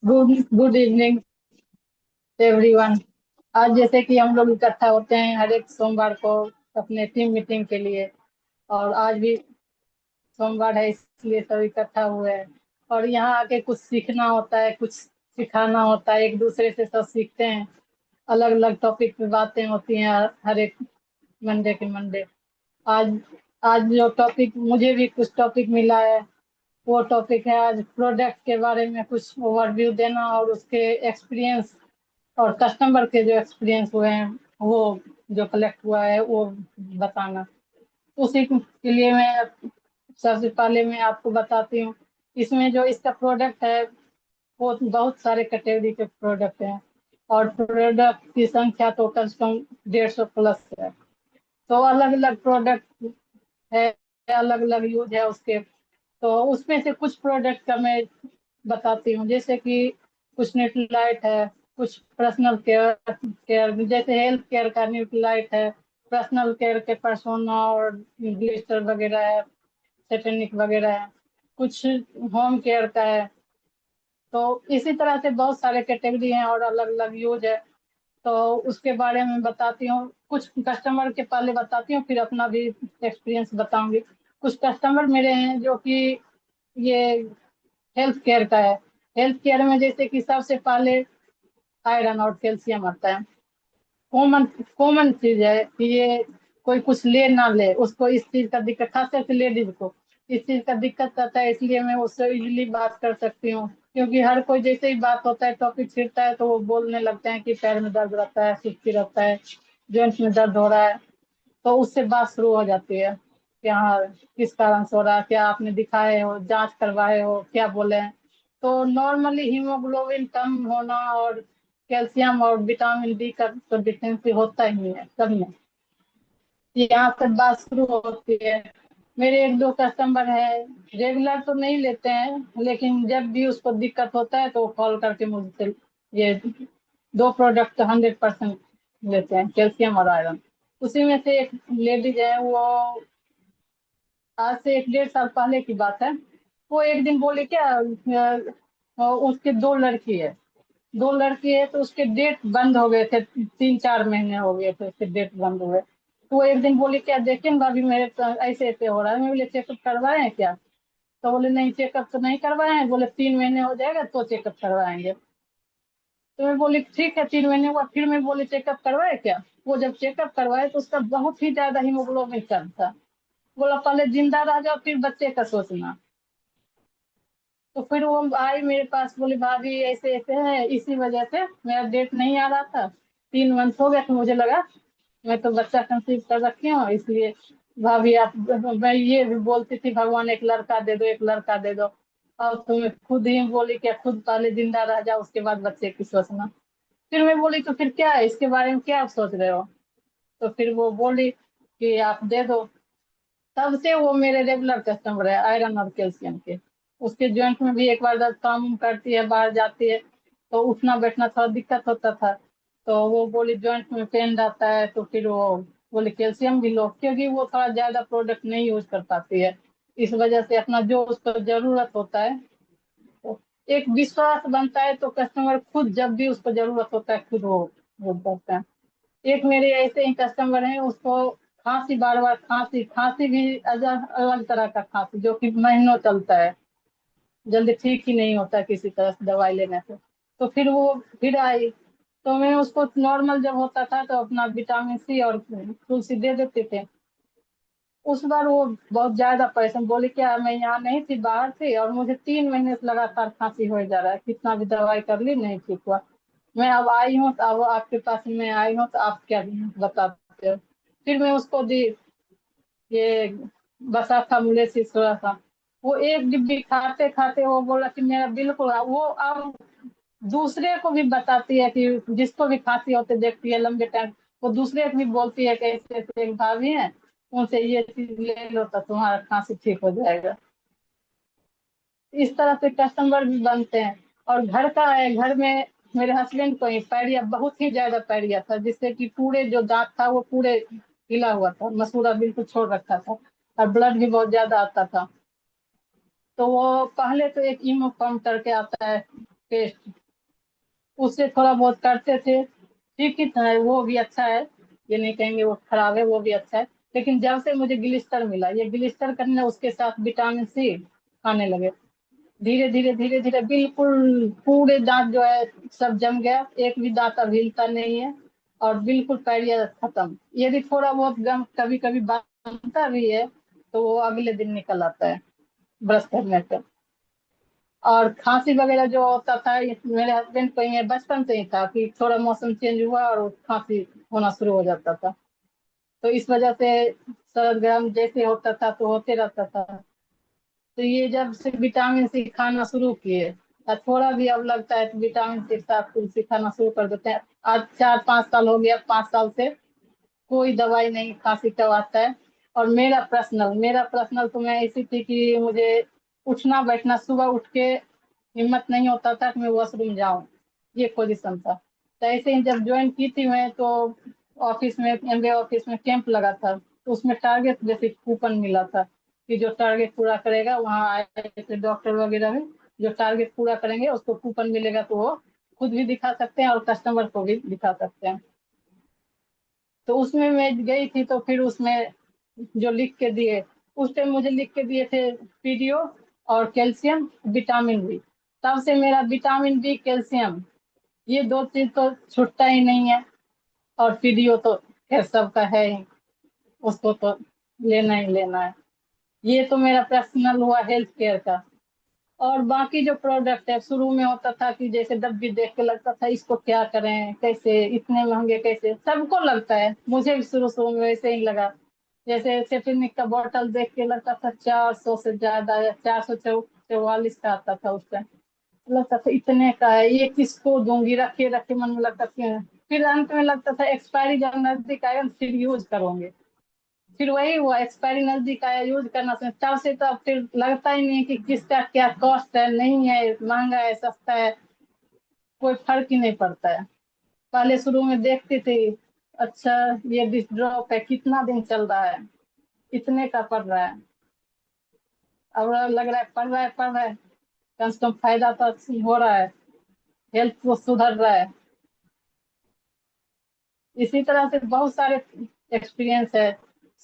Good good evening everyone. आज जैसे कि हम लोग इकट्ठा होते हैं हर एक सोमवार को अपने टीम मीटिंग के लिए, और आज भी सोमवार है इसलिए सब इकट्ठा हुए हैं। और यहाँ आके कुछ सीखना होता है, कुछ सिखाना होता है, एक दूसरे से सब सीखते हैं। अलग अलग टॉपिक पे बातें होती हैं हर एक मंडे के मंडे। आज आज जो टॉपिक मुझे भी कुछ टॉपिक मिला है, वो टॉपिक है आज प्रोडक्ट के बारे में कुछ ओवरव्यू देना, और उसके एक्सपीरियंस और कस्टमर के जो एक्सपीरियंस हुए हैं वो जो कलेक्ट हुआ है वो बताना। उसी के लिए मैं सबसे पहले मैं आपको बताती हूँ। इसमें जो इसका प्रोडक्ट है वो बहुत सारे कैटेगरी के प्रोडक्ट हैं, और प्रोडक्ट की संख्या तो कम से कम 150 प्लस है। तो अलग अलग प्रोडक्ट है, अलग अलग यूज है उसके। तो उसमें से कुछ प्रोडक्ट का मैं बताती हूँ, जैसे कि कुछ न्यूट्रीलाइट है, कुछ पर्सनल केयर केयर जैसे हेल्थ केयर का न्यूट्रीलाइट है, पर्सनल केयर के पर्सोना और ग्लिस्टर वगैरह है, सेटेनिक वगैरह है, कुछ होम केयर का है। तो इसी तरह से बहुत सारे कैटेगरी हैं और अलग अलग यूज है। तो उसके बारे में बताती हूँ, कुछ कस्टमर के पहले बताती हूँ, फिर अपना भी एक्सपीरियंस बताऊंगी। कुछ कस्टमर मेरे हैं जो कि ये हेल्थ केयर का है। हेल्थ केयर में जैसे कि सबसे पहले आयरन और कैल्शियम आता है। कॉमन कॉमन चीज है कि ये कोई कुछ ले ना ले, उसको इस चीज का दिक्कत, खास करके लेडीज को इस चीज का दिक्कत आता है, इसलिए मैं उससे इजीली बात कर सकती हूँ। क्योंकि हर कोई जैसे ही बात होता है, टॉपिक छिड़ता है, तो वो बोलने लगते हैं कि पैर में दर्द रहता है, सुस्ती रहता है, जॉइंट्स में दर्द हो रहा है। तो उससे बात शुरू हो जाती है कि हाँ, किस कारण से हो रहा है, क्या आपने दिखाए हो, जांच करवाए हो, क्या बोले हैं। तो नॉर्मली हीमोग्लोबिन कम होना और कैल्शियम और विटामिन डी का तो डिफिशिएंसी होता ही है सब में। यहाँ से बात शुरू होती है। मेरे एक दो कस्टमर है, रेगुलर तो नहीं लेते हैं, लेकिन जब भी उसको दिक्कत होता है तो वो कॉल करके मुझसे ये दो प्रोडक्ट 100% लेते हैं, कैल्शियम और आयरन। उसी में से एक लेडीज है, वो आज से 1 डेढ़ साल पहले की बात है। वो एक दिन बोली क्या, उसके दो लड़की है, दो लड़की है, तो उसके डेट बंद हो गए थे, 3 4 महीने हो गए थे उसके डेट बंद हुए। तो वो एक दिन बोली क्या, देखिए ना भाभी मेरे तो ऐसे ऐसे हो रहा है। मैं बोले चेकअप करवाए हैं क्या? तो बोले नहीं, चेकअप तो नहीं करवाए हैं। बोले 3 महीने हो जाएगा तो चेकअप करवाएंगे। तो मैं बोली ठीक है, 3 महीने हुआ, फिर मैं बोली चेकअप करवाए क्या? वो जब चेकअप करवाए तो उसका बहुत ही ज्यादा हीमोग्लोबिन कम था। बोला पहले जिंदा रह जाओ फिर बच्चे का सोचना। तो फिर वो आई मेरे पास, बोली भाभी ऐसे ऐसे है, इसी वजह से मेरा डेट नहीं आ रहा था। 3 मंथ हो गया तो मुझे लगा मैं तो बच्चा कंसीव कर रखी हूँ, इसलिए भाभी आप, मैं ये भी बोलती थी भगवान एक लड़का दे दो, एक लड़का दे दो। और तुम्हें खुद ही बोली कि खुद पहले जिंदा रह जाओ, उसके बाद बच्चे की सोचना। फिर मैं बोली तो फिर क्या है, इसके बारे में क्या आप सोच रहे हो? तो फिर वो बोली कि आप दे दो। तब से वो मेरे रेगुलर कस्टमर है आयरन और कैल्शियम के। उसके जॉइंट में भी एक बार जब काम उम करती है, बाहर जाती है, तो उठना बैठना थोड़ा दिक्कत होता था। तो वो बोली जॉइंट में पेन रहता है, तो फिर वो बोले कैल्शियम भी लो, क्योंकि वो थोड़ा ज्यादा प्रोडक्ट नहीं यूज कर पाती है। इस वजह से अपना जो उसको जरूरत होता है, तो एक विश्वास बनता है, तो कस्टमर खुद जब भी उसको जरूरत होता है खुद वो करता है। एक मेरे ऐसे ही कस्टमर हैं, उसको खांसी, बार बार खांसी, खांसी भी अलग अलग तरह का खांसी जो कि महीनों चलता है, जल्दी ठीक ही नहीं होता किसी तरह से दवाई लेने से। तो फिर वो फिर आई, तो मैं उसको नॉर्मल जब होता था तो अपना विटामिन सी और तुलसी दे देते थे। उस बार वो बहुत ज्यादा परेशान, बोले क्या मैं यहाँ नहीं थी, बाहर थी, और मुझे 3 महीने से लगातार खांसी हो जा रहा है, कितना भी दवाई कर ली नहीं ठीक हुआ। मैं अब आई हूँ, तो अब आपके पास मैं आई हूँ, तो आप क्या बताते हो? फिर मैं उसको दी ये बसा था मुलेसिस थोड़ा सा। वो एक डिब्बी खाते खाते वो बोला कि मेरा बिल्कुल, वो अब दूसरे को भी बताती है कि जिसको भी खांसी होते देखती है लंबे टाइम, वो दूसरे को भी बोलती है कि ऐसे ऐसे एक भाभी है, उनसे ये चीज ले लो तो तुम्हारा खांसी ठीक हो जाएगा। इस तरह से कस्टमर भी बनते हैं। और घर का है, घर में मेरे हस्बैंड को ही पैरिया, बहुत ही ज्यादा पैरिया था, जिससे कि पूरे जो दांत था वो पूरे हिला हुआ था, मसूड़ा बिल्कुल छोड़ रखा था, और ब्लड भी बहुत ज्यादा आता था। तो वो पहले तो एक इमो फॉर्म करके आता है पेस्ट, उससे थोड़ा बहुत करते थे, ठीक ही था, वो भी अच्छा है, ये नहीं कहेंगे वो खराब है, वो भी अच्छा है। लेकिन जब से मुझे ग्लिस्टर मिला, ये ग्लिस्टर करने उसके साथ विटामिन सी खाने लगे, धीरे धीरे धीरे धीरे बिल्कुल पूरे दांत जो है सब जम गया, एक भी दांत अब हिलता नहीं है, और बिल्कुल पैरिया खत्म। यदि थोड़ा बहुत गम कभी कभी बनता भी है तो वो अगले दिन निकल आता है ब्रश करने से। और खांसी वगैरह जो होता था, ये मेरे हस्बैंड को ये बचपन से ही था कि थोड़ा मौसम चेंज हुआ और खांसी होना शुरू हो जाता था, तो इस वजह से सर्द गर्म जैसे होता था तो होते रहता था। तो ये जब से विटामिन सी खाना शुरू किए, और थोड़ा भी अब लगता है तो विटामिन सी के साथ तुलसी खाना शुरू कर देते हैं। आज 4-5 साल हो गया, 5 साल से कोई दवाई नहीं खांसी का आता है। और मेरा पर्सनल तो मैं ऐसी थी कि मुझे उठना बैठना, सुबह उठ के हिम्मत नहीं होता था कि मैं वॉशरूम जाऊं, ये पोजीशन था। तो ऐसे ही जब ज्वाइन की थी मैं, तो ऑफिस में, एमबीए ऑफिस में कैंप लगा था, तो उसमें टारगेट बेसिक कूपन मिला था कि जो टारगेट पूरा करेगा, वहाँ आए थे डॉक्टर वगैरह भी, जो टारगेट पूरा करेंगे उसको कूपन मिलेगा, तो वो खुद भी दिखा सकते हैं और कस्टमर को भी दिखा सकते हैं। तो उसमें मैं गई थी, तो फिर उसमें जो लिख के दिए, उस टाइम मुझे लिख के दिए थे पीडीओ और कैल्शियम, विटामिन बी। तब से मेरा विटामिन बी, कैल्शियम, ये दो चीज तो छूटता ही नहीं है। और पीडीओ तो खैर सबका है ही, उसको तो लेना ही लेना है। ये तो मेरा पर्सनल हुआ हेल्थ केयर का। और बाकी जो प्रोडक्ट है, शुरू में होता था कि जैसे डब्बी देख के लगता था इसको क्या करें, कैसे इतने महंगे, कैसे सबको लगता है, मुझे भी शुरू शुरू में वैसे ही लगा। जैसे सेफिनिक का बोतल देख के लगता था 400 से ज्यादा, या 444 का आता था उस टाइम, लगता था इतने का है, ये किसको दूंगी, रखे रखे मन में लगता था। फिर अंत में लगता था एक्सपायरी जब नजदीक आएगा तो फिर यूज करोगे, फिर वही हुआ, एक्सपायरी नजदीक आया, यूज करना से तब से तो अब फिर लगता ही नहीं कि किसका क्या कॉस्ट है, नहीं है, महंगा है, सस्ता है, कोई फर्क ही नहीं पड़ता है। पहले शुरू में देखती थी, अच्छा ये डिश ड्रॉप है, कितना दिन चल रहा है, इतने का पड़ रहा है, अब लग रहा है पड़ रहा है, कम से कम फायदा तो हो रहा है, हेल्थ तो सुधर रहा है। इसी तरह से बहुत सारे एक्सपीरियंस है।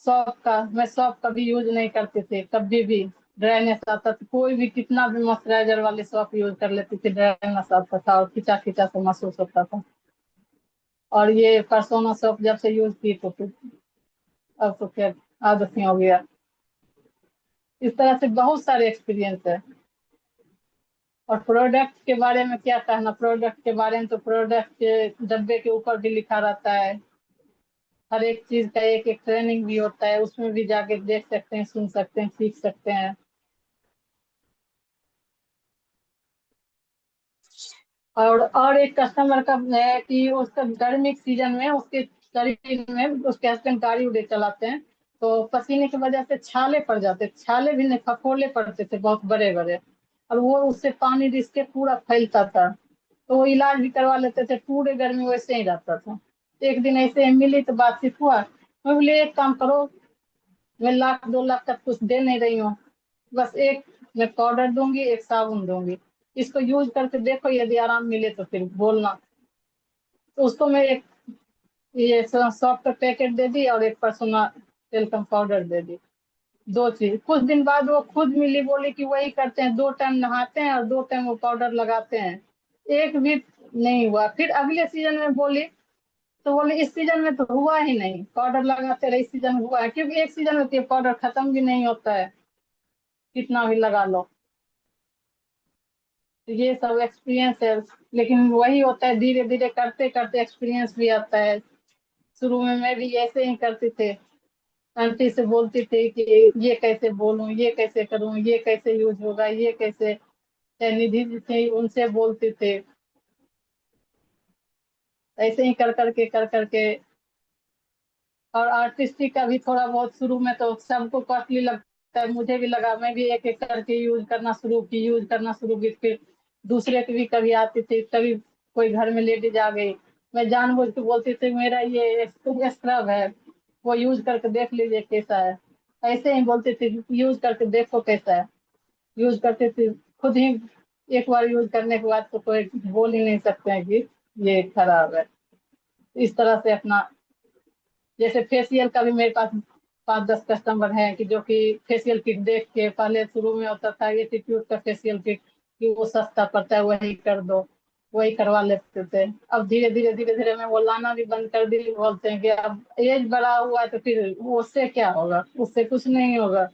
सौंफ का, मैं सौंफ कभी यूज नहीं करती थी, कभी भी ड्राइनेस आता था, कोई भी कितना भी मॉइस्चराइजर वाले सौंफ यूज कर लेती थी, ड्राइनेस आता था और खिंचा खिंचा सा महसूस होता था। और ये परसोना सौंफ जब से यूज की तो फिर अब तो फिर आदत ही हो गया। इस तरह से बहुत सारे एक्सपीरियंस है। और प्रोडक्ट के बारे में क्या कहना, प्रोडक्ट के बारे में तो प्रोडक्ट के डब्बे के ऊपर भी लिखा रहता है, हर एक चीज का एक एक ट्रेनिंग भी होता है, उसमें भी जाके देख सकते हैं, सुन सकते हैं, सीख सकते हैं। और एक कस्टमर का है कि उसका गर्मी के सीजन में उसके शरीर में, उसके हस्बैंड गाड़ी उड़े चलाते हैं, तो पसीने की वजह से छाले पड़ जाते, छाले भी नहीं, फफोले पड़ते थे बहुत बड़े बड़े, और वो उससे पानी रिस के पूरा फैलता था, तो वो इलाज भी करवा लेते थे, पूरे गर्मी वैसे ही रहता था। एक दिन ऐसे ही मिली तो बातचीत हुआ, मैं बोले एक काम करो, मैं 1 लाख 2 लाख तक कुछ दे नहीं रही हूँ, बस एक मैं पाउडर दूंगी, एक साबुन दूंगी, इसको यूज करके देखो, यदि आराम मिले तो फिर बोलना। तो उसको मैं एक ये सॉफ्ट का पैकेट दे दी और एक परसोना टेल्कम पाउडर दे दी, दो चीज। कुछ दिन बाद वो खुद मिली, बोली कि वही करते हैं, 2 टाइम नहाते हैं और 2 टाइम वो पाउडर लगाते हैं, एक भी नहीं हुआ। फिर अगले सीजन में बोली, तो बोले इस सीजन में तो हुआ ही नहीं, पाउडर लगाते रहे, इस सीजन में हुआ है, क्योंकि एक सीजन में तो ये पाउडर खत्म भी नहीं होता है, कितना भी लगा लो। तो ये सब एक्सपीरियंस है। लेकिन वही होता है, धीरे धीरे करते करते एक्सपीरियंस भी आता है। शुरू में मैं भी ऐसे ही करती थे, आंटी से बोलती थी कि ये कैसे बोलूं, ये कैसे करूं, ये कैसे यूज होगा, ये कैसे, चाहे निधि जी थी उनसे बोलती थे, ऐसे ही कर करके। और आर्टिस्टिक का भी थोड़ा बहुत शुरू में तो सबको कॉस्टली लगता है, मुझे भी लगा, मैं भी एक एक करके यूज करना शुरू की। फिर दूसरे की भी कभी आती थी, कभी कोई घर में लेडीज आ गई, मैं जानबूझ के बोलती थी मेरा ये स्क्रब है, वो यूज करके देख लीजिए कैसा है, ऐसे ही बोलती थी यूज करके देखो कैसा है। यूज करते थे खुद ही। एक बार यूज करने के बाद तो कोई बोल ही नहीं सकते हैं कि ये खराब है। इस तरह से अपना, जैसे फेशियल का भी मेरे पास 5-10 कस्टमर हैं कि जो कि फेशियल किट देख के, पहले शुरू में होता था एटीट्यूड का फेशियल किट कि वो सस्ता पड़ता है वही कर दो, वही करवा लेते थे। अब धीरे धीरे धीरे धीरे मैं वो लाना भी बंद कर दी, बोलते हैं कि अब एज बड़ा हुआ है तो फिर वो उससे क्या होगा, उससे कुछ नहीं होगा।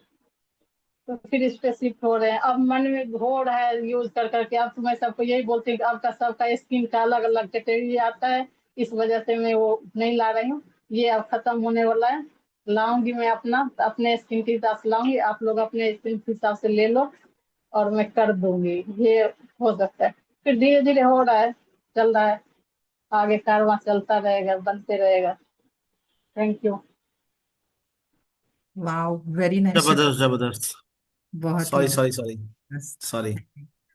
तो फिर इस पे शिफ्ट हो रहे हैं। अब मन में घोर है यूज कर करके। अब तो मैं सबको यही बोलती हूँ कि आपका सबका स्किन का अलग अलग कैटेगरी आता है, इस वजह से मैं वो नहीं ला रही हूँ। ये अब खत्म होने वाला है। लाऊंगी मैं अपना, अपने स्किन के हिसाब से लाऊंगी, आप लोग अपने स्किन के हिसाब से ले लो और मैं कर दूंगी। ये हो सकता है। फिर धीरे धीरे हो रहा है, चल रहा है, आगे कारवां चलता रहेगा, बनते रहेगा। Thank you. Wow, very nice. जबरदस्त जबरदस्त। बहुत ही सॉरी सॉरी सॉरी। बस। सॉरी।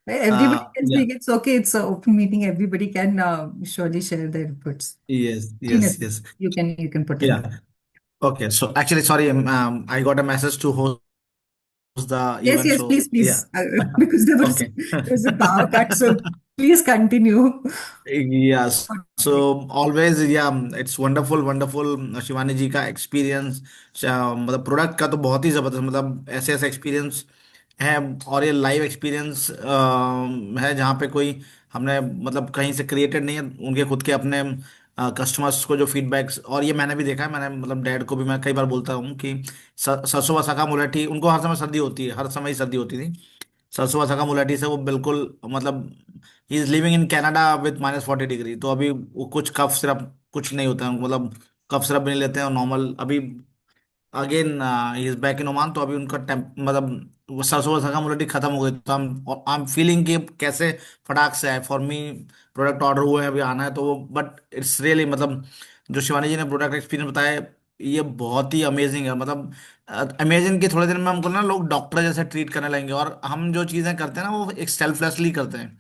Everybody can या speak. It's okay. It's an open meeting. Everybody can surely share their inputs. Yes Tina, yes yes. you can put या in. okay, so actually sorry, I got a message to host the Yes, event, yes, so please, yeah. please. Because there was Okay. there was a power cut, so please continue. Yes. So always, yeah, it's wonderful, wonderful Shivani ji का experience. मतलब product का तो बहुत ही जबरदस्त, मतलब ऐसे ऐसे experience है। और ये लाइव एक्सपीरियंस है जहाँ पे कोई हमने मतलब कहीं से क्रिएटेड नहीं है, उनके खुद के अपने कस्टमर्स को जो फीडबैक्स। और ये मैंने भी देखा है, मैंने मतलब डैड को भी मैं कई बार बोलता हूँ कि सरसों व सका मुलेठी, उनको हर समय सर्दी होती है, हर समय ही सर्दी होती थी। सरसों का मुलाटी से वो बिल्कुल मतलब he is living in Canada with -40 degree. तो अभी वो कुछ कफ सिरप कुछ नहीं होता है, मतलब कफ सिरप भी नहीं लेते हैं नॉर्मल। अभी again he is back in Oman, तो अभी उनका टेम्प मतलब वो सरसों का मुलाटी खत्म हो गई। तो आई एम फीलिंग कि कैसे फटाक से आए फॉर मी। प्रोडक्ट ऑर्डर हुए हैं, अभी आना है तो वो, बट इट्स रियली मतलब जो शिवानी जी ने प्रोडक्ट एक्सपीरियंस बताया है, ये बहुत ही अमेजिंग है। मतलब अमेजिंग कि थोड़े दिन में हमको ना लोग डॉक्टर जैसे ट्रीट करने लगेंगे, और हम जो चीज़ें करते हैं ना वो एक सेल्फलेसली करते हैं।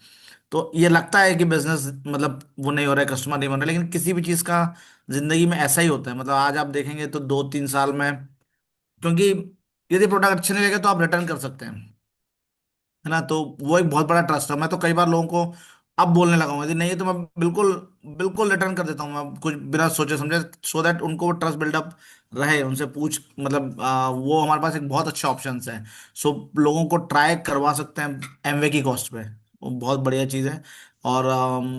तो ये लगता है कि बिजनेस मतलब वो नहीं हो रहा है, कस्टमर नहीं बन रहा है, लेकिन किसी भी चीज़ का जिंदगी में ऐसा ही होता है। मतलब आज आप देखेंगे तो 2-3 साल में, क्योंकि यदि प्रोडक्ट अच्छे नहीं लगे तो आप रिटर्न कर सकते हैं, है ना। तो वो एक बहुत बड़ा ट्रस्ट है। मैं तो कई बार लोगों को अब बोलने लगा हूँ, यदि नहीं है तो मैं बिल्कुल बिल्कुल रिटर्न कर देता हूँ, मैं कुछ बिना सोचे समझे, सो दैट उनको वो ट्रस्ट बिल्डअप रहे। उनसे पूछ मतलब वो हमारे पास एक बहुत अच्छा ऑप्शन है। सो लोगों को ट्राई करवा सकते हैं एमवे की कॉस्ट पे, वो बहुत बढ़िया चीज़ है। और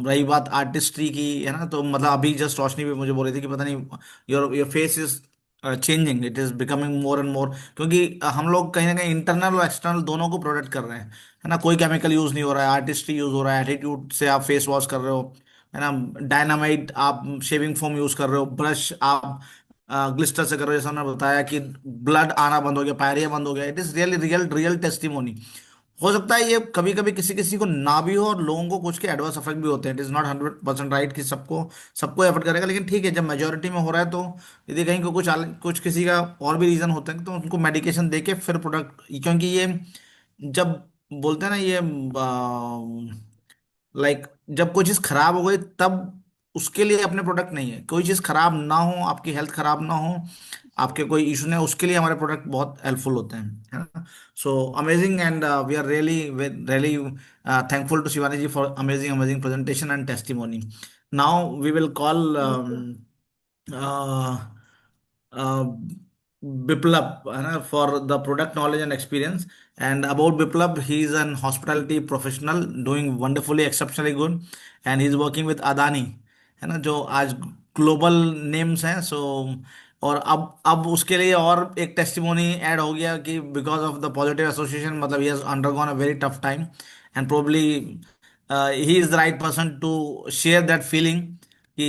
रही बात आर्टिस्ट्री की, है ना, तो मतलब अभी जस्ट रोशनी भी मुझे बोल रही थी कि पता नहीं your your face is changing, it is becoming more and more. क्योंकि हम लोग कहीं ना कहीं इंटरनल और एक्सटर्नल दोनों को प्रोटेक्ट कर रहे हैं, है ना। कोई केमिकल यूज नहीं हो रहा है, आर्टिस्ट्री यूज हो रहा है, एटीट्यूड से आप फेस वॉश कर रहे हो, है ना। डायनामाइट आप शेविंग फोम यूज कर रहे हो, ब्रश आप ग्लिस्टर से कर रहे हो, जैसा मैंने बताया कि ब्लड आना बंद हो गया, पायरिया बंद हो गया। It is really real real testimony. हो सकता है ये कभी कभी किसी किसी को ना भी हो, और लोगों को कुछ के एडवर्स इफेक्ट भी होते हैं। इट इज नॉट 100% राइट कि सबको सबको एफर्ट करेगा, लेकिन ठीक है, जब मेजोरिटी में हो रहा है तो यदि कहीं को कुछ किसी का और भी रीजन होते हैं तो उनको मेडिकेशन दे के फिर प्रोडक्ट, क्योंकि ये जब बोलते हैं ना ये लाइक जब कोई चीज़ खराब हो गई तब उसके लिए अपने प्रोडक्ट नहीं है। कोई चीज़ खराब ना हो, आपकी हेल्थ खराब ना हो, आपके कोई इशू नहीं है, उसके लिए हमारे प्रोडक्ट बहुत हेल्पफुल होते हैं, है ना। So amazing, and we are really really thankful to Shivani ji for amazing amazing presentation and testimony. Now we will call uh, Biplab, for the product knowledge and experience. And about Biplab, he is an hospitality professional doing wonderfully, exceptionally good, and he's working with Adani, है ना, जो आज global names हैं। सो और अब उसके लिए और एक टेस्टिमोनी ऐड हो गया कि because of the positive association, मतलब he has undergone a very tough time, and probably he is the right person to share that feeling कि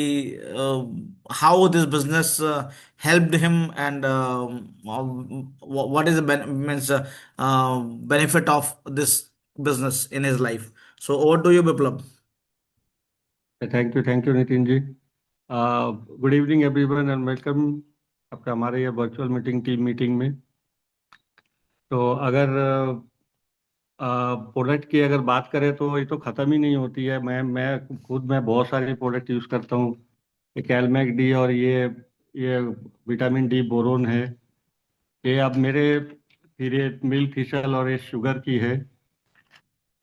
how this business helped him, and what is the benefit of this business in his life. So over to you, Biplab. Thank you Nitin ji. Good evening everyone and welcome आपका हमारे ये virtual meeting team meeting में। तो अगर product की अगर बात करें तो ये तो ख़त्म ही नहीं होती है। मैं बहुत सारे प्रोडक्ट यूज़ करता हूँ। एक एलमैक डी और ये विटामिन डी बोरोन है। ये अब मेरे फिर ये मिल्क थिसल और ये शुगर की है,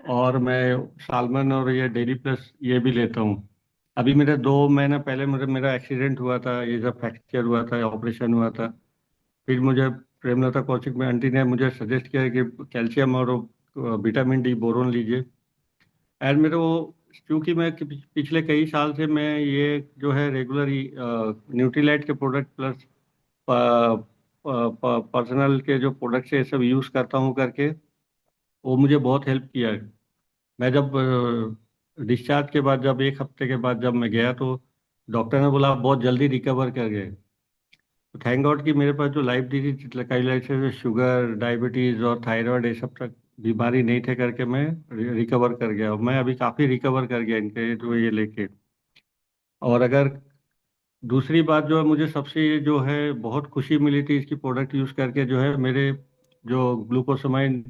और मैं सालमन और ये डेली प्लस ये भी लेता हूँ। अभी मेरे 2 महीने पहले मेरा एक्सीडेंट हुआ था, ये जब फ्रैक्चर हुआ था, ऑपरेशन हुआ था। फिर मुझे प्रेमलता कौशिक में आंटी ने मुझे सजेस्ट किया है कि कैल्शियम और विटामिन डी बोरोन लीजिए। एंड मेरे वो, क्योंकि मैं पिछले कई साल से मैं ये जो है रेगुलर न्यूट्रीलाइट के प्रोडक्ट प्लस पर्सनल के जो प्रोडक्ट्स है ये सब यूज़ करता हूँ करके, वो मुझे बहुत हेल्प किया है। मैं जब डिस्चार्ज के बाद, जब 1 हफ्ते के बाद जब मैं गया, तो डॉक्टर ने बोला आप बहुत जल्दी रिकवर कर गए। तो थैंक गॉड कि मेरे पास जो लाइफ डिजीज कई लाइफ से शुगर, डायबिटीज और थायराइड ये सब तक बीमारी नहीं थे करके मैं रिकवर कर गया, और मैं अभी काफ़ी रिकवर कर गया इनके जो ये लेके। और अगर दूसरी बात जो है, मुझे सबसे जो है बहुत खुशी मिली थी इसकी प्रोडक्ट यूज़ करके, जो है मेरे जो ग्लूकोसामाइन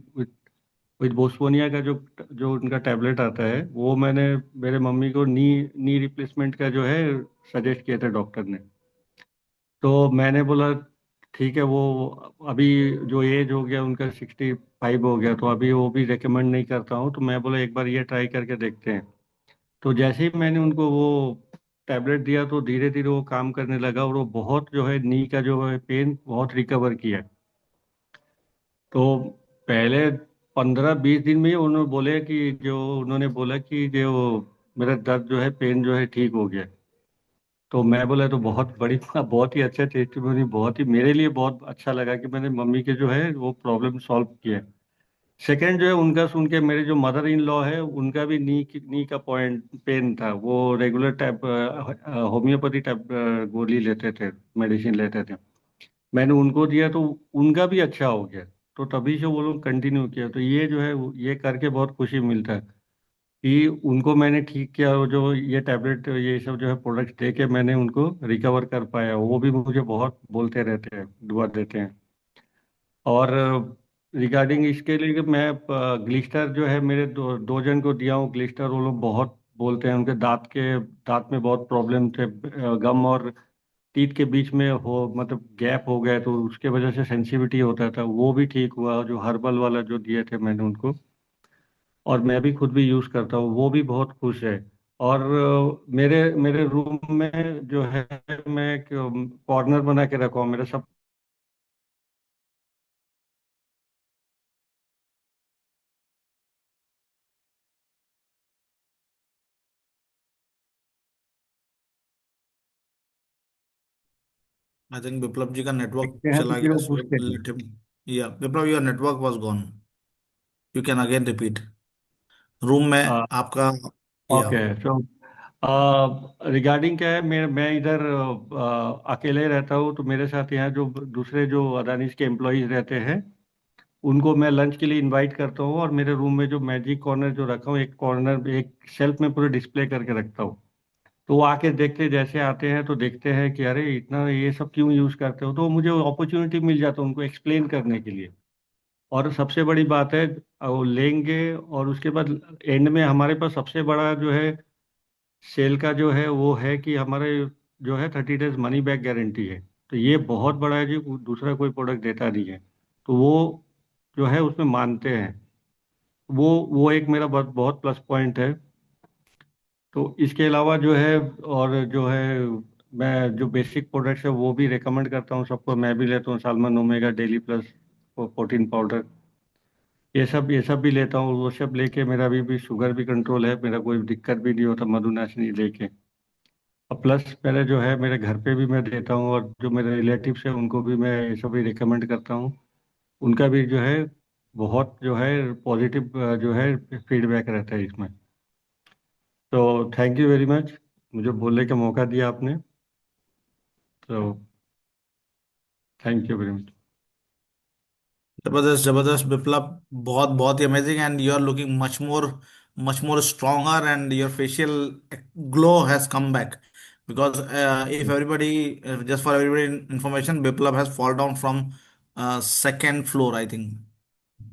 विद बोस्फोनिया का जो जो उनका टैबलेट आता है, वो मैंने मेरे मम्मी को नी नी रिप्लेसमेंट का जो है सजेस्ट किया था डॉक्टर ने। तो मैंने बोला ठीक है, वो अभी जो एज हो गया उनका 65 हो गया, तो अभी वो भी रेकमेंड नहीं करता हूँ, तो मैं बोला एक बार ये ट्राई करके देखते हैं। तो जैसे ही मैंने उनको वो टैबलेट दिया, तो धीरे धीरे वो काम करने लगा, और वो बहुत जो है नी का जो है पेन बहुत रिकवर किया। तो पहले 15-20 दिन में ही उन्होंने बोला कि जो मेरा दर्द जो है, पेन जो है ठीक हो गया। तो मैं बोला तो बहुत बड़ी बहुत ही अच्छा टेस्टिमोनी, बहुत ही मेरे लिए बहुत अच्छा लगा कि मैंने मम्मी के जो है वो प्रॉब्लम सॉल्व किया। सेकंड जो है उनका सुन के, मेरे जो मदर इन लॉ है उनका भी नी का पॉइंट पेन था, वो रेगुलर टाइप होम्योपैथी टाइप गोली लेते थे, मेडिसिन लेते थे। मैंने उनको दिया तो उनका भी अच्छा हो गया। तो तभी से वो लोग कंटिन्यू किया। तो ये जो है ये करके बहुत खुशी मिलता है कि उनको मैंने ठीक किया, और जो ये टैबलेट ये सब जो है प्रोडक्ट्स दे के मैंने उनको रिकवर कर पाया। वो भी मुझे बहुत बोलते रहते हैं, दुआ देते हैं। और रिगार्डिंग इसके लिए कि मैं ग्लिस्टर जो है मेरे दो जन को दिया हूँ ग्लिस्टर, वो लोग बहुत बोलते हैं, उनके दांत में बहुत प्रॉब्लम थे, गम और टीथ के बीच में हो मतलब गैप हो गया, तो उसके वजह से सेंसिटिविटी होता था, वो भी ठीक हुआ जो हर्बल वाला जो दिए थे मैंने उनको। और मैं भी खुद भी यूज़ करता हूँ, वो भी बहुत खुश है। और मेरे मेरे रूम में जो है मैं कॉर्नर बना के रखा हूँ मेरा सब। आई थिंक विप्लव जी का नेटवर्क देखते हैं तो चला फिर गया, वो सो पूछते हैं। Let him. या Viplav, your network was gone, you can again repeat. Room में आपका। या ओके, सो रिगार्डिंग क्या है, मैं इधर अकेले रहता हूँ, तो मेरे साथ यहाँ जो दूसरे जो अदानीज के एम्प्लॉयज रहते हैं उनको मैं लंच के लिए इनवाइट करता हूँ, और मेरे रूम में जो मैजिक कॉर्नर जो रखा हूँ, एक कॉर्नर एक शेल्फ में पूरे डिस्प्ले करके रखता हूँ। तो वो आके देखते, जैसे आते हैं तो देखते हैं कि अरे इतना ये सब क्यों यूज़ करते हो, तो मुझे अपॉर्चुनिटी मिल जाता है उनको एक्सप्लेन करने के लिए। और सबसे बड़ी बात है, वो लेंगे और उसके बाद एंड में हमारे पास सबसे बड़ा जो है सेल का जो है वो है कि हमारे जो है 30 डेज मनी बैक गारंटी है। तो ये बहुत बड़ा है जी, दूसरा कोई प्रोडक्ट देता नहीं है। तो वो जो है उसमें मानते हैं, वो एक मेरा बहुत बहुत प्लस पॉइंट है। तो इसके अलावा जो है, और जो है मैं जो बेसिक प्रोडक्ट्स है वो भी रेकमेंड करता हूँ सबको, मैं भी लेता हूँ salmon omega daily plus protein powder, ये सब भी लेता हूँ। वो सब लेके मेरा अभी भी शुगर भी कंट्रोल है, मेरा कोई दिक्कत भी नहीं होता मधुनाशनी लेके। और प्लस मेरे जो है मेरे घर पे भी मैं देता हूँ, और जो मेरे रिलेटिव्स हैं उनको भी मैं ये सब भी रिकमेंड करता हूँ। उनका भी जो है बहुत जो है पॉजिटिव जो है फीडबैक रहता है इसमें। तो थैंक यू वेरी मच, मुझे बोलने का मौका दिया आपने। तो थैंक यू वेरी मच। जबरदस्त जबरदस्त विप्लव, बहुत बहुत ही amazing, and you are looking much more stronger, and your facial glow has come back, because if everybody, just for everybody information, Viplav has fall down from second floor I think,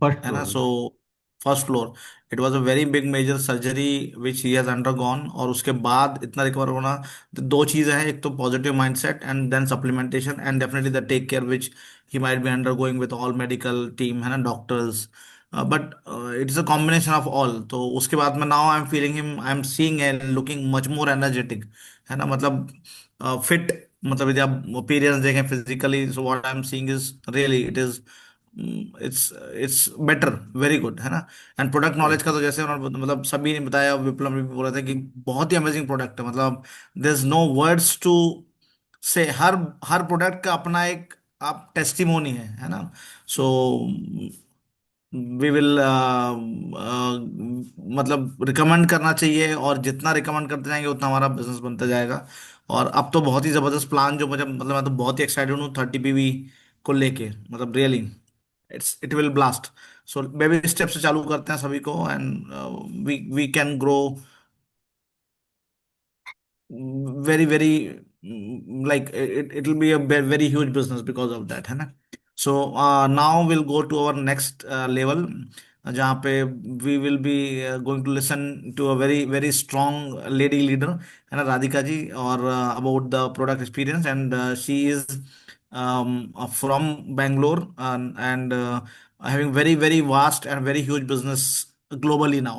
first है ना? Floor. So first floor. It was a very big major surgery which he has undergone. और उसके बाद इतना recover होना, तो दो चीजें हैं, एक तो positive mindset and then supplementation and definitely the take care which he might be undergoing with all medical team, है ना, doctors. But it is a combination of all. तो उसके बाद में now I am feeling him, I am seeing and looking much more energetic, है ना, मतलब fit. मतलब यदि आप अपीयरेंस देखें physically, so what I am seeing is really it is, it's better, very good, है ना. एंड प्रोडक्ट नॉलेज का तो जैसे उन्होंने मतलब सभी ने बताया, विप्लव ने भी बोला था कि बहुत ही अमेजिंग प्रोडक्ट है. मतलब there is no words to say. हर हर प्रोडक्ट का अपना एक आप टेस्टिमोनी है ना. सो वी विल मतलब रिकमेंड करना चाहिए, और जितना रिकमेंड करते जाएंगे उतना हमारा बिजनेस बनता जाएगा. और अब तो बहुत ही जबरदस्त प्लान जो मुझे, मतलब मैं तो बहुत ही एक्साइटेड हूँ 30 PV को लेके, मतलब really it will blast. So baby step से चालू करते हैं सभी को, and we can grow very very like it will be a very huge business because of that, है ना. So now we'll go to our next level, जहाँ पे we will be going to listen to a very very strong lady leader, है ना, राधिका जी, और about the product experience. And she is from Bangalore, and having very very vast and very huge business globally now.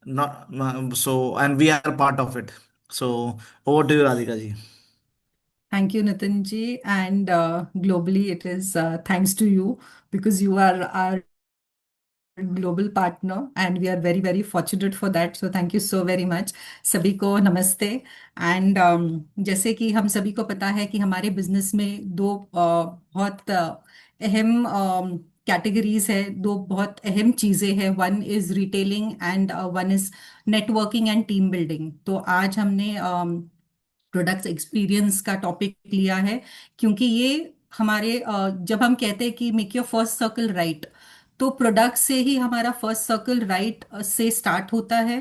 Not so, and we are part of it. So over to you, Radhika ji. Thank you, Nitin ji. And globally, it is thanks to you because you are our global partner and we are very very fortunate for that, so thank you so very much. सभी को नमस्ते. And जैसे कि हम सभी को पता है कि हमारे बिजनेस में दो बहुत अहम कैटेगरीज है, दो बहुत अहम चीज़ें हैं. One is retailing and one is networking and team building. तो आज हमने प्रोडक्ट्स एक्सपीरियंस का टॉपिक लिया है क्योंकि ये हमारे जब हम कहते हैं कि make your first circle right, तो प्रोडक्ट से ही हमारा फर्स्ट सर्कल राइट से स्टार्ट होता है.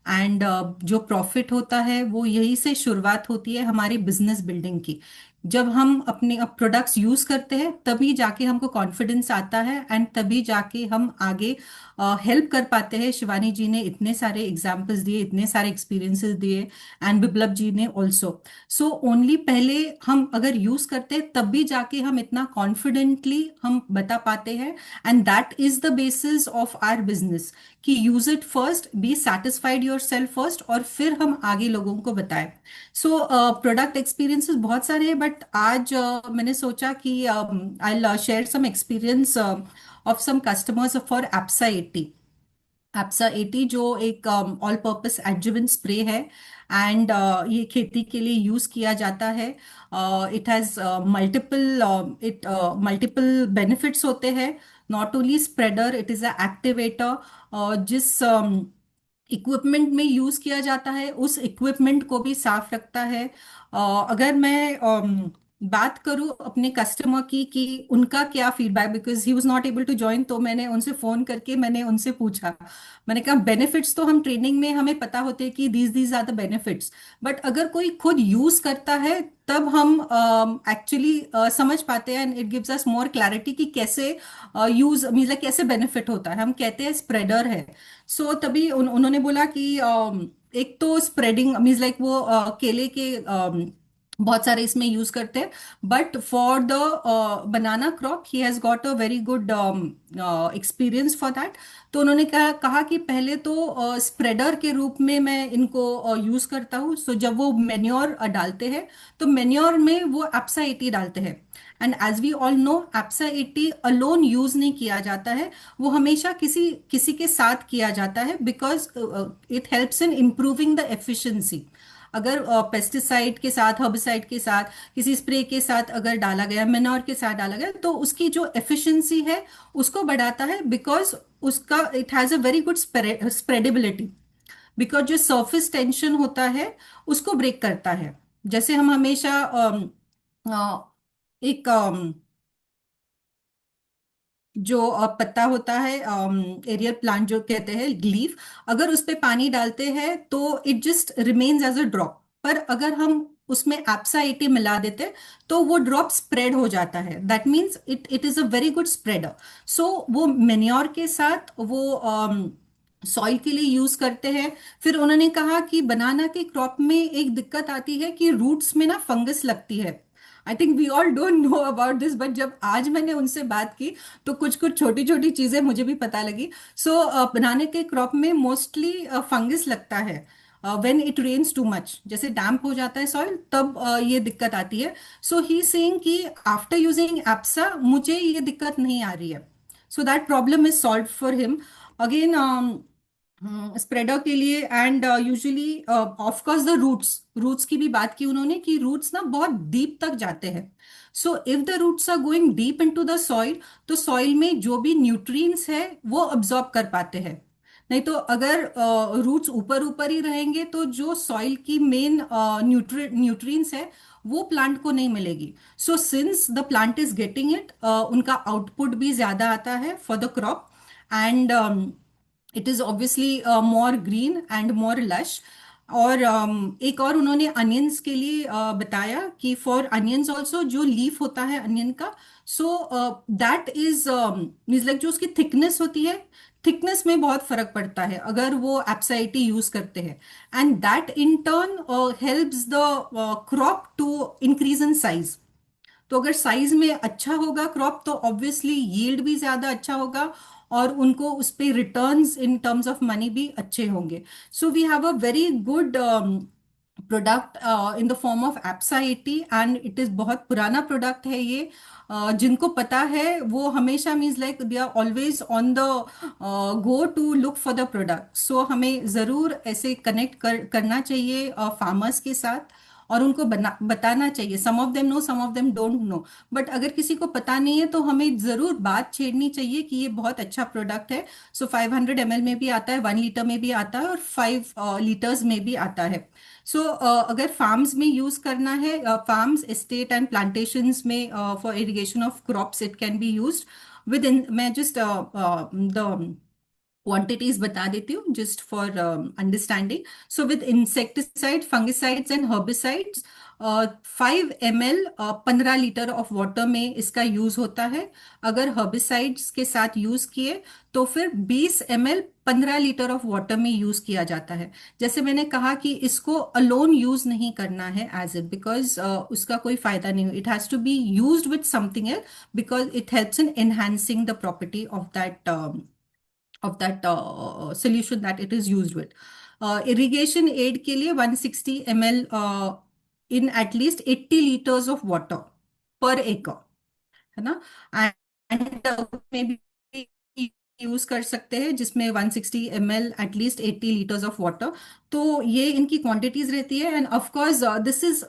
एंड जो प्रॉफिट होता है वो यही से शुरुआत होती है हमारी बिजनेस बिल्डिंग की. जब हम अपने प्रोडक्ट्स यूज करते हैं तभी जाके हमको कॉन्फिडेंस आता है एंड तभी जाके हम आगे हेल्प कर पाते हैं. शिवानी जी ने इतने सारे एग्जाम्पल्स दिए, इतने सारे एक्सपीरियंसेस दिए, एंड बिप्लब जी ने ऑल्सो. सो ओनली पहले हम अगर यूज करते हैं तब भी जाके हम इतना कॉन्फिडेंटली हम बता पाते हैं. And that is the basis of our business कि use it first, be satisfied yourself first, और फिर हम आगे लोगों को बताएं. सो प्रोडक्ट एक्सपीरियंसेस बहुत सारे हैं, बट आज मैंने सोचा कि I share some experience of some customers for APSA 80. APSA 80 जो एक ऑल पर्पस एडजुवेंट स्प्रे है, एंड ये खेती के लिए यूज किया जाता है. इट हैज मल्टीपल बेनिफिट्स होते हैं. Not only spreader, it is a activator. जिस इक्विपमेंट में यूज किया जाता है उस इक्विपमेंट को भी साफ रखता है. अगर मैं बात करूं अपने कस्टमर की कि उनका क्या feedback, because he was not able to join, तो मैंने उनसे फोन करके मैंने उनसे पूछा. मैंने कहा बेनिफिट्स तो हम ट्रेनिंग में हमें पता होते हैं कि these are the benefits, but अगर कोई खुद यूज करता है तब हम एक्चुअली समझ पाते हैं, and it gives us more clarity कि कैसे यूज मीन कैसे बेनिफिट होता है. हम कहते हैं स्प्रेडर है. तभी उन्होंने बोला कि एक तो स्प्रेडिंग मीन्स वो केले के बहुत सारे इसमें यूज करते हैं, but for the banana crop he has got a very good experience for that. तो उन्होंने कहा कि पहले तो स्प्रेडर के रूप में मैं इनको यूज करता हूँ. जब वो मेन्योर डालते हैं तो मेन्योर में वो एप्सा 80 डालते हैं. And as we all know APSA 80 alone use नहीं किया जाता है, वो हमेशा किसी किसी के साथ किया जाता है, because it helps in improving the efficiency. अगर पेस्टिसाइड के साथ, हर्बिसाइड के साथ, किसी स्प्रे के साथ अगर डाला गया, मेनोर के साथ डाला गया, तो उसकी जो एफिशिएंसी है उसको बढ़ाता है, बिकॉज उसका it has a very good spreadability. Because जो सरफेस टेंशन होता है उसको ब्रेक करता है. जैसे हम हमेशा एक जो पत्ता होता है, एरियल प्लांट जो कहते हैं, लीफ, अगर उस पे पानी डालते हैं तो it just remains as a drop. पर अगर हम उसमें एप्सा 80 मिला देते तो वो ड्रॉप स्प्रेड हो जाता है. That means it it is a very good spreader. So वो मेन्योर के साथ वो सॉइल के लिए यूज करते हैं। फिर उन्होंने कहा कि बनाना के क्रॉप में एक दिक्कत आती है कि रूट्स में ना फंगस लगती है। I think we all don't know about this, but जब आज मैंने उनसे बात की तो कुछ कुछ छोटी छोटी चीजें मुझे भी पता लगी। सो बनाने के क्रॉप में मोस्टली फंगस लगता है when it rains too much, जैसे डैम्प हो जाता है सॉइल तब ये दिक्कत आती है। सो ही सेइंग कि आफ्टर यूजिंग एप्सा मुझे ये दिक्कत नहीं आ रही है। So that problem is solve for him. Again spreader के लिए and usually of course the roots, roots की भी बात की उन्होंने कि रूट्स ना बहुत डीप तक जाते हैं। So if the roots are going deep into the soil तो सॉइल में जो भी न्यूट्रिएंट्स है वो अब्जॉर्ब कर पाते हैं। नहीं तो अगर रूट्स ऊपर ऊपर ही रहेंगे तो जो सॉइल की मेन न्यूट्रिएंट्स है वो प्लांट को नहीं मिलेगी। So since the plant is getting it, उनका आउटपुट भी ज्यादा आता है for the crop, and it is obviously more green and more lush. और एक और उन्होंने अनियंस के लिए बताया कि फॉर अनियंस ऑल्सो जो लीफ होता है अनियन का, so that is means like जो उसकी थिकनेस होती है, थिकनेस में बहुत फर्क पड़ता है अगर वो एप्साइटी यूज करते हैं, and that in turn helps the crop to increase in size. तो अगर साइज में अच्छा होगा क्रॉप तो ऑब्वियसली यील्ड भी ज्यादा अच्छा होगा और उनको उस पे returns in terms of money भी अच्छे होंगे। So we have a very good product in the form of APSA 80, and it is बहुत पुराना प्रोडक्ट है ये। जिनको पता है वो हमेशा means like they are always on the go to look for the product. So हमें जरूर ऐसे कनेक्ट करना चाहिए फार्मर्स के साथ और उनको बताना चाहिए। Some of them know, some of them don't know, but अगर किसी को पता नहीं है तो हमें जरूर बात छेड़नी चाहिए कि ये बहुत अच्छा प्रोडक्ट है। सो 500 ml में भी आता है, 1 लीटर में भी आता है और 5 लीटर्स में भी आता है। सो अगर फार्म्स में यूज करना है, फार्म्स एस्टेट एंड प्लांटेशंस में for irrigation of crops it can be use with in, मैं जस्ट द quantities बता देती हूँ just for understanding. So with insecticide, fungicides and herbicides, 5 ml 15 litre of water में इसका use होता है। अगर हर्बिसाइड्स के साथ यूज किए तो फिर 20 ml 15 लीटर ऑफ वाटर में यूज किया जाता है। जैसे मैंने कहा कि इसको अलोन यूज नहीं करना है एज इट, बिकॉज उसका कोई फायदा नहीं हो। It has to be used with something else because it helps in enhancing the property of that solution that it is used with. Irrigation aid के लिए 160 ml in at least 80 liters of water per acre, है ना। And में भी use कर सकते हैं जिसमें 160 ml at least 80 litres of water. तो ये इनकी क्वांटिटीज रहती है, and of course this is,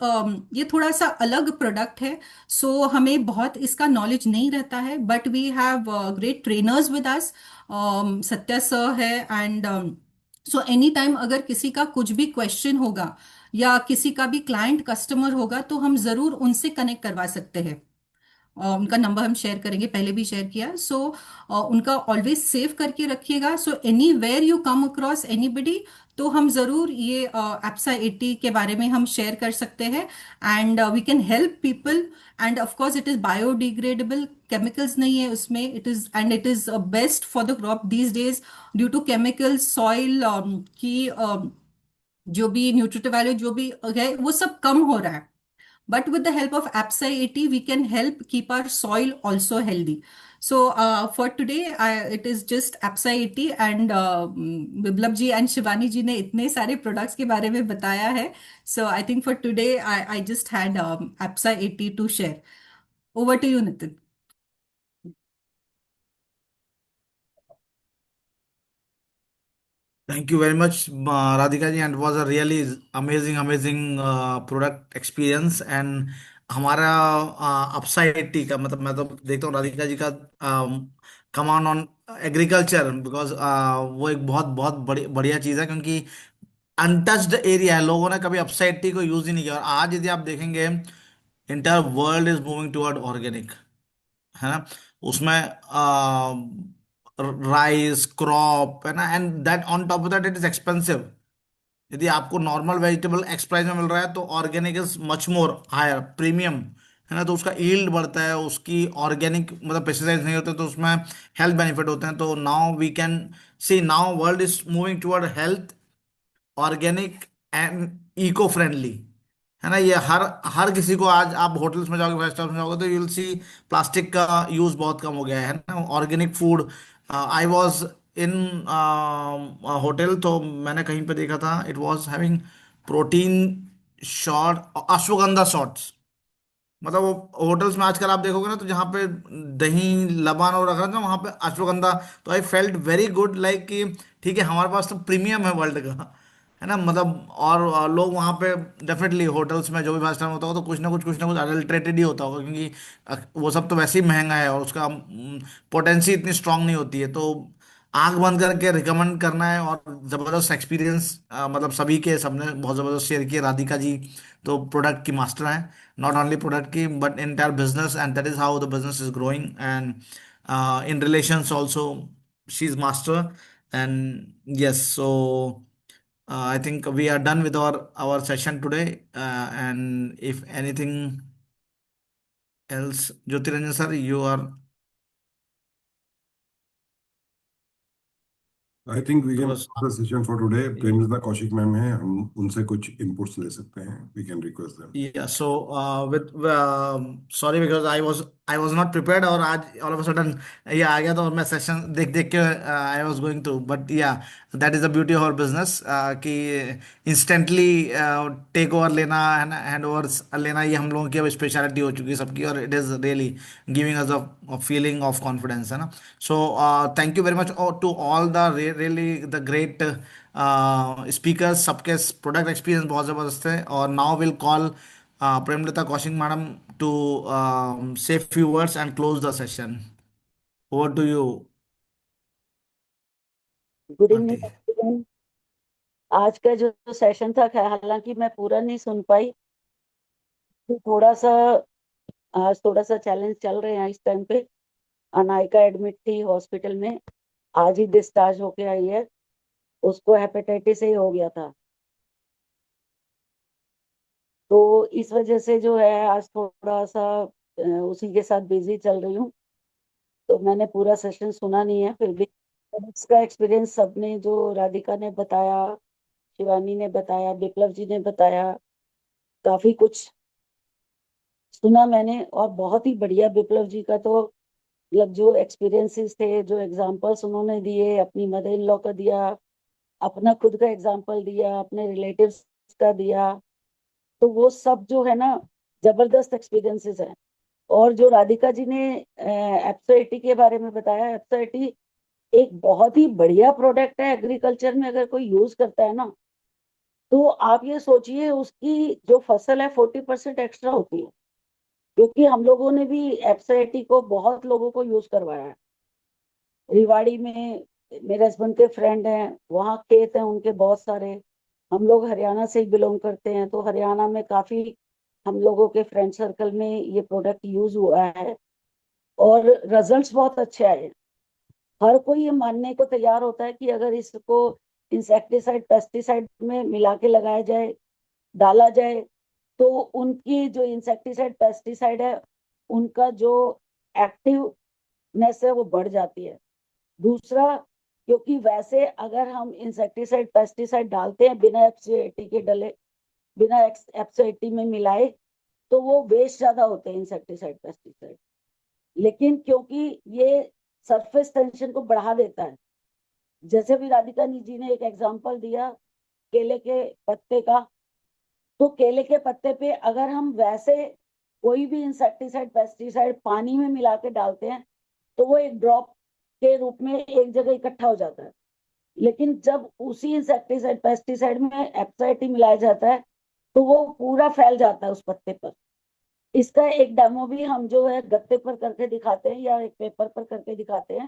ये थोड़ा सा अलग प्रोडक्ट है। सो हमें बहुत इसका नॉलेज नहीं रहता है, but we have great trainers with us, Satya sir है, एंड सो एनी टाइम अगर किसी का कुछ भी क्वेश्चन होगा या किसी का भी क्लाइंट कस्टमर होगा तो हम जरूर उनसे कनेक्ट करवा सकते हैं। उनका नंबर हम शेयर करेंगे, पहले भी शेयर किया। सो उनका ऑलवेज सेव करके रखिएगा। So anywhere you come across anybody तो हम जरूर ये एप्सा 80 के बारे में हम शेयर कर सकते हैं, and we can help people. And of course it is biodegradable, chemicals नहीं है उसमें, it is and it is best for the crop these days. Due to chemicals soil की जो भी न्यूट्रिटिव वैल्यू जो भी है वो सब कम हो रहा है, but with the help of APSA 80 we can help keep our soil also healthy. So for today it is just APSA 80, and Biplab ji and Shivani ji ने इतने सारे प्रोडक्ट्स के बारे में बताया है। So I think for today I just had APSA 80 to share. Over to you, Nitin. Thank you very much, Radhika ji, and it was a really amazing product experience. And हमारा upside T का मतलब मैं तो देखता हूँ राधिका जी का कमान on agriculture, because वो एक बहुत बहुत बढ़िया चीज़ है, क्योंकि अनटच्ड एरिया है, लोगों ने कभी अपसाइड टी को यूज ही नहीं किया। और आज यदि आप देखेंगे entire world is moving toward organic, है ना। उसमें राइस क्रॉप है ना, and that on top of that it is expensive. यदि आपको नॉर्मल वेजिटेबल एक्स प्राइस में मिल रहा है तो organic is much more higher premium, है ना, तो उसका यील्ड बढ़ता है, उसकी ऑर्गेनिक मतलब पेस्टिसाइड्स नहीं होते तो उसमें हेल्थ बेनिफिट होते हैं। तो now we can see now world is moving toward health, organic and eco friendly, है ना। ये हर हर किसी को, आज आप होटल्स में जाओगे, फाइव स्टार में जाओगे, तो यू विल सी प्लास्टिक का यूज बहुत कम हो गया है ना। Organic food, I was in hotel, तो मैंने कहीं पे देखा था, it was having protein shot, ashwagandha shots. मतलब वो होटल्स में आजकल आप देखोगे ना, तो जहाँ पे दही लबान और रखा था ना, वहाँ पे अश्वगंधा। तो I felt very good, like कि ठीक है, हमारे पास तो प्रीमियम है वर्ल्ड का, है ना। मतलब और लोग वहाँ पे डेफिनेटली होटल्स में जो भी फाइव स्टार होता होगा, तो कुछ ना कुछ अडल्ट्रेटेड ही होता होगा, क्योंकि वो सब तो वैसे ही महंगा है और उसका पोटेंसी इतनी स्ट्रांग नहीं होती है। तो आंख बंद करके रिकमेंड करना है। और ज़बरदस्त एक्सपीरियंस, मतलब सभी के सबने बहुत ज़बरदस्त शेयर किए। राधिका जी तो प्रोडक्ट की मास्टर हैं, not only product की but entire business, and that is how the business is growing. And in relations also she's master. And yes, so I think we are done with our session today. And if anything else, Jyotiranjan sir, you are I think we to can us. The session for today. Premlata Kaushik ma'am है, हम उनसे कुछ inputs ले सकते हैं, we can request them. Yeah, so with sorry because I was not prepared, और आज all of a sudden ये आ गया, तो मैं सेशन देख देख के I was going through, but yeah, that is the beauty of our business, कि instantly टेक ओवर लेना है ना, हैंड ओवर्स लेना, ये हम लोगों की अब स्पेशलिटी हो चुकी है सबकी, और it is really giving us a feeling of confidence, है ना। So thank you very much to all the really the great speakers, सबके प्रोडक्ट एक्सपीरियंस बहुत ज़बरदस्त है। और now will call Premlata Kaushik madam to say few words and close the session. Over to you, good aunty. Evening everyone. आज का जो session था, हालांकि मैं पूरा नहीं सुन पाई, तो थोड़ा सा आज थोड़ा सा चैलेंज चल रहे हैं इस टाइम पे। अनायका एडमिट थी हॉस्पिटल में, आज ही डिस्चार्ज होके आई है। उसको हेपेटाइटिस से हो गया था, तो इस वजह से जो है आज थोड़ा सा उसी के साथ बिजी चल रही हूँ। तो मैंने पूरा सेशन सुना नहीं है, फिर भी इसका एक्सपीरियंस सबने, जो राधिका ने बताया, शिवानी ने बताया, विप्लव जी ने बताया, काफी कुछ सुना मैंने। और बहुत ही बढ़िया विप्लव जी का तो मतलब जो एक्सपीरियंसेस थे, जो एग्जांपल्स उन्होंने दिए, अपनी मदर इन लॉ का दिया, अपना खुद का एग्जांपल दिया, अपने रिलेटिव्स का दिया, तो वो सब जो है ना, जबरदस्त एक्सपीरियंसेस है। और जो राधिका जी ने एप्सो 80 के बारे में बताया, एप्सो 80 एक बहुत ही बढ़िया प्रोडक्ट है। एग्रीकल्चर में अगर कोई यूज करता है ना, तो आप ये सोचिए उसकी जो फसल है 40% एक्स्ट्रा होती है। क्योंकि हम लोगों ने भी एप्सो 80 को बहुत लोगों को यूज करवाया है। रिवाड़ी में मेरे हस्बैंड के फ्रेंड हैं, वहाँ खेत हैं उनके बहुत सारे। हम लोग हरियाणा से ही बिलोंग करते हैं, तो हरियाणा में काफी हम लोगों के फ्रेंड सर्कल में ये प्रोडक्ट यूज हुआ है और रिजल्ट्स बहुत अच्छे आए। हर कोई ये मानने को तैयार होता है कि अगर इसको इंसेक्टिसाइड पेस्टिसाइड में मिला के लगाया जाए, डाला जाए, तो उनकी जो इंसेक्टिसाइड पेस्टिसाइड है, उनका जो एक्टिवनेस है वो बढ़ जाती है। दूसरा, क्योंकि वैसे अगर हम इंसेक्टिसाइड पेस्टिसाइड डालते हैं बिना एप्सो 80 के डले, बिना एप्सो 80 में मिलाए, तो वो वेस्ट ज्यादा होते हैं इंसेक्टिसाइड पेस्टिसाइड। लेकिन क्योंकि ये सरफेस टेंशन को बढ़ा देता है, जैसे भी राधिका जी ने एक एग्जांपल दिया केले के पत्ते का, तो केले के पत्ते पे अगर हम वैसे कोई भी इंसेक्टिसाइड पेस्टिसाइड पानी में मिला के डालते हैं, तो वो एक ड्रॉप के रूप में एक जगह इकट्ठा हो जाता है। लेकिन जब उसी इंसेक्टिसाइड पेस्टिसाइड में एप्सो 80 मिलाया जाता है, तो वो पूरा फैल जाता है उस पत्ते पर। इसका एक डेमो भी हम जो है गत्ते पर करके दिखाते हैं या एक पेपर पर करके दिखाते हैं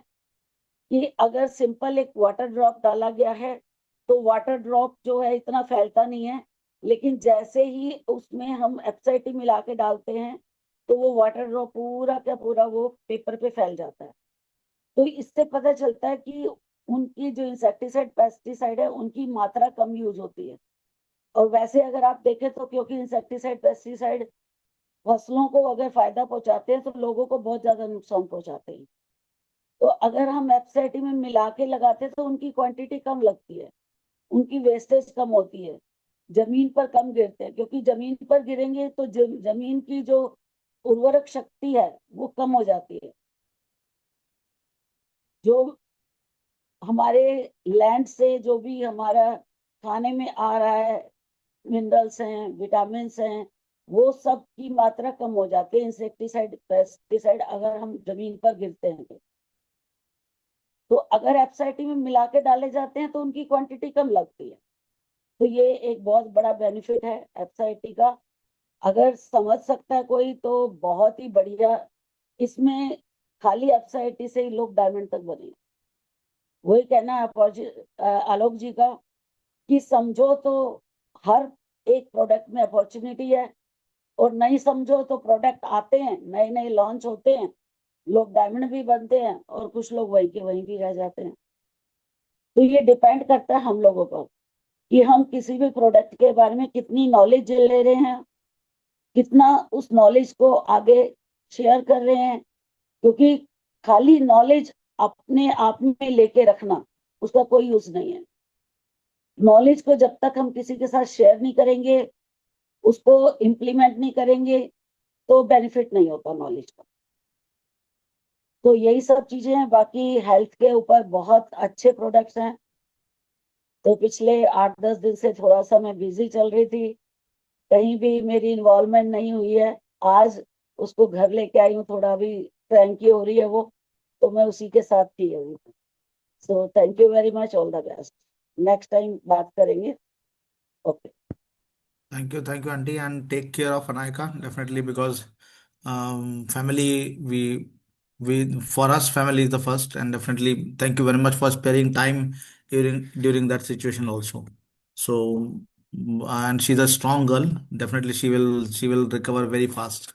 कि अगर सिंपल एक वाटर ड्रॉप डाला गया है, तो वाटर ड्रॉप जो है इतना फैलता नहीं है। लेकिन जैसे ही उसमें हम एप्सो 80 मिला के डालते हैं, तो वो वाटर ड्रॉप पूरा का पूरा वो पेपर पे फैल जाता है। तो इससे पता चलता है कि उनकी जो इंसेक्टिसाइड पेस्टिसाइड है, उनकी मात्रा कम यूज होती है। और वैसे अगर आप देखें तो क्योंकि इंसेक्टिसाइड पेस्टिसाइड फसलों को अगर फायदा पहुंचाते हैं तो लोगों को बहुत ज्यादा नुकसान पहुंचाते हैं। तो अगर हम एफएसआईटी में मिला के लगाते हैं तो उनकी क्वांटिटी कम लगती है, उनकी वेस्टेज कम होती है, जमीन पर कम गिरते हैं, क्योंकि जमीन पर गिरेंगे तो जमीन की जो उर्वरक शक्ति है वो कम हो जाती है। जो हमारे लैंड से जो भी हमारा खाने में आ रहा है, मिनरल्स हैं, विटामिन हैं, वो सब की मात्रा कम हो जाती है इंसेक्टिसाइड पेस्टिसाइड अगर हम जमीन पर गिरते हैं तो अगर एफएसआईटी में मिला के डाले जाते हैं तो उनकी क्वांटिटी कम लगती है। तो ये एक बहुत बड़ा बेनिफिट है एफएसआईटी का। अगर समझ सकता है कोई तो बहुत ही बढ़िया। इसमें खाली एफएसआईटी से ही लोग डायमंड तक बने। वही कहना है आलोक जी का कि समझो तो हर एक प्रोडक्ट में अपॉर्चुनिटी है, और नहीं समझो तो प्रोडक्ट आते हैं, नए नए लॉन्च होते हैं, लोग डायमंड भी बनते हैं और कुछ लोग वहीं के वहीं भी रह जाते हैं। तो ये डिपेंड करता है हम लोगों पर कि हम किसी भी प्रोडक्ट के बारे में कितनी नॉलेज ले रहे हैं, कितना उस नॉलेज को आगे शेयर कर रहे हैं। क्योंकि खाली नॉलेज अपने आप में लेके रखना उसका कोई यूज नहीं है। नॉलेज को जब तक हम किसी के साथ शेयर नहीं करेंगे, उसको इम्प्लीमेंट नहीं करेंगे, तो बेनिफिट नहीं होता नॉलेज का। तो यही सब चीजें हैं। बाकी हेल्थ के ऊपर बहुत अच्छे प्रोडक्ट्स हैं। तो पिछले 8-10 दिन से थोड़ा सा मैं बिजी चल रही थी, कहीं भी मेरी इन्वॉल्वमेंट नहीं हुई है। आज उसको घर लेके आई हूँ, थोड़ा भी फ्रैंकी हो रही है वो, तो मैं उसी के साथ थी अभी। सो thank you very much, all the best. Next time बात करेंगे। Okay. Thank you, auntie, and take care of Anayaka definitely because family we for us family is the first, and definitely thank you very much for sparing time during that situation also. So and she's a strong girl. Definitely she will recover very fast.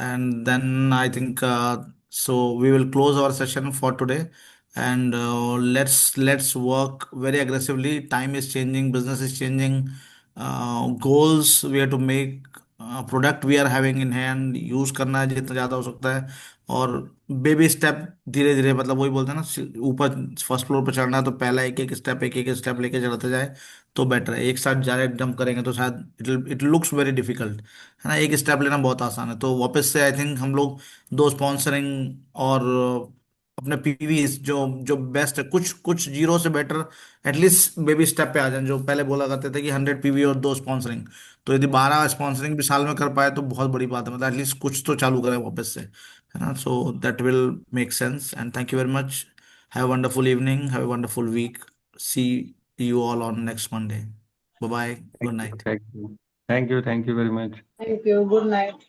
And then I think so. We will close our session for today, and let's work very aggressively. Time is changing, business is changing, goals we have to make, product we are having in hand use करना है जितना ज़्यादा हो सकता है, और baby step धीरे धीरे, मतलब वही बोलते हैं ना, ऊपर फर्स्ट फ्लोर पर चढ़ना है तो पहला एक एक स्टेप लेके चढ़ते जाए तो बेटर है। एक साथ डायरेक्ट जंप करेंगे तो शायद इट लुक्स वेरी डिफिकल्ट, है ना। एक स्टेप लेना बहुत आसान है। तो वापस से आई थिंक हम लोग दो स्पॉन्सरिंग और अपने पीवी जो जो बेस्ट है, कुछ कुछ जीरो से बेटर एटलीस्ट बेबी स्टेप पे आ जाएं। जो पहले बोला करते थे कि 100 पीवी और दो स्पॉन्सरिंग, तो यदि 12 स्पॉन्सरिंग भी साल में कर पाए तो बहुत बड़ी बात है। मतलब एटलीस्ट कुछ तो चालू करें वापस से, है ना। So that will make sense, and thank you very much. Have wonderful evening, have wonderful week. See you all on next Monday. Bye bye, good night. Thank you, thank you, thank you very much. Thank you, good night.